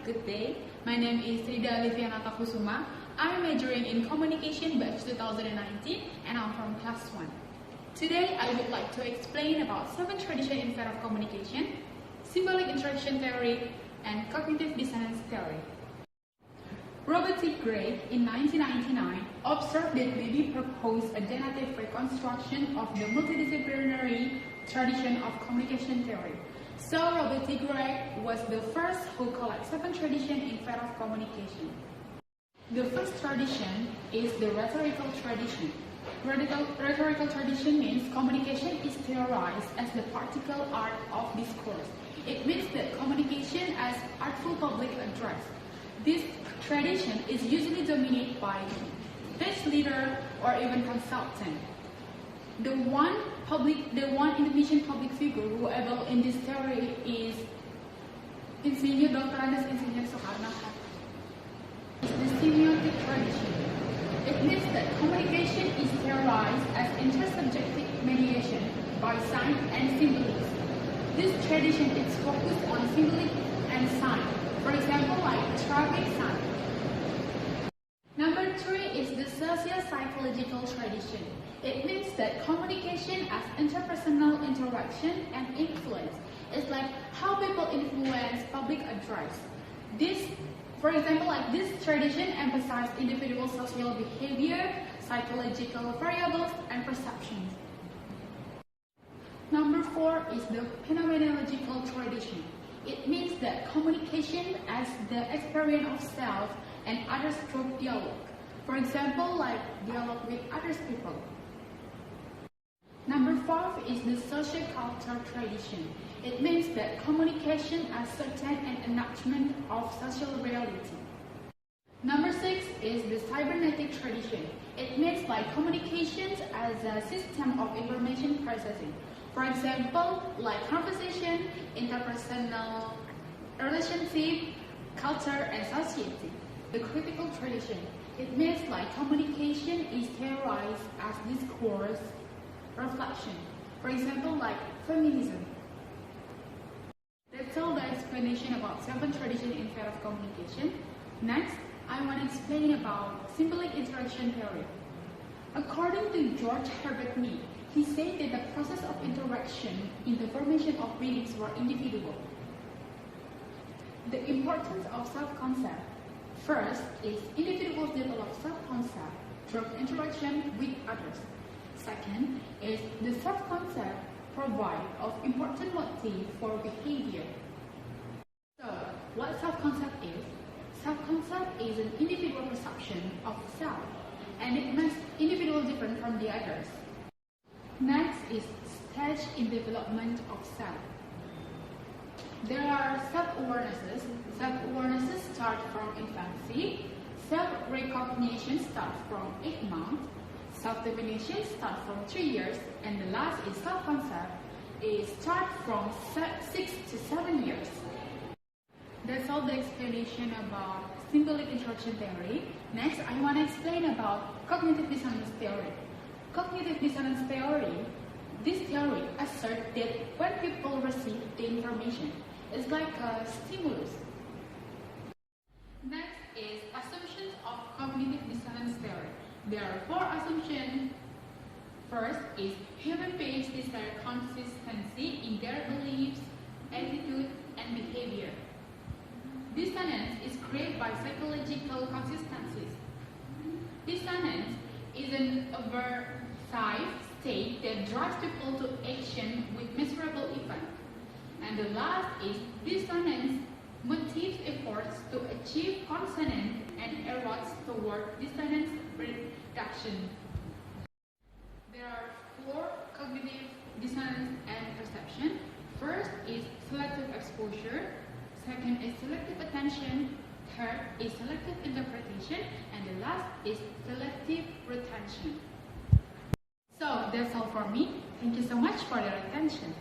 Good day. My name is Ridha Alifia Natakusuma. I'm majoring in Communication batch 2019 and I'm from class 1. Today I would like to explain about 7 traditions in field of communication, symbolic interaction theory, and cognitive dissonance theory. Robert T. Gray in 1999 observed that maybe proposed a thentative reconstruction of the multidisciplinary tradition of communication theory. So Robert T. Gray was the first who collected 7 traditions in field of communication. The first tradition is the rhetorical tradition. Rhetorical tradition means communication is theorized as the particle art of discourse. It means that communication as artful public address. This tradition is usually dominated by speech leader or even consultant. The one Indonesian public figure who evolved in this theory is Dr. Soekarno-Hatta. The Semiotic Tradition. It means that communication is theorized as intersubjective mediation by sign and symbolics. This tradition is focused on symbolic and sign. For example, like traffic sign. Number 3 is the Socio-Psychological Tradition. It means that communication as interpersonal interaction and influence. It's like how people influence public address. For example, like this tradition emphasizes individual social behavior, psychological variables, and perceptions. Number 4 is the phenomenological tradition. It means that communication as the experience of self and others through dialogue. For example, like dialogue with other people. Number 5 is the socio-cultural tradition. It means that communication as certain and enactment of social reality. Number 6 is the cybernetic tradition. It means like communications as a system of information processing. For example, like conversation, interpersonal relationship, culture, and society. The critical tradition. It means like communication is theorized as discourse, reflection. For example, like feminism. That's all the explanation about 7 traditions in field of communication. Next, I want to explain about symbolic interaction theory. According to George Herbert Mead, he said that the process of interaction in the formation of meanings were individual. The importance of self-concept. First is individuals develop self-concept through interaction with others. Second is the self-concept provide of important motive for behavior. So, what self-concept is? Self-concept is an individual perception of self, and it makes individuals different from the others. Next is stage in development of self. There are self-awarenesses. Self-awarenesses start from infancy. Self-recognition starts from 8 months. Self-definition starts from 3 years. And the last is self-concept. It starts from 6 to 7 years. That's all the explanation about symbolic interaction theory. Next, I want to explain about cognitive dissonance theory. Cognitive dissonance theory, this theory asserts that when people receive the information, it's like a stimulus. Next is assumptions of cognitive dissonance theory. There are 4 assumptions. First is human beings desire consistency in their beliefs, attitude, and behavior. Dissonance is created by psychological consistencies. Dissonance is an aversive state that drives people to action with measurable effect. And the last is dissonance motives efforts to achieve consonance and erodes toward dissonance reduction. There are 4 cognitive dissonance and perception. First is selective exposure. Second is selective attention. Third is selective interpretation. And the last is selective retention. So that's all for me. Thank you so much for your attention.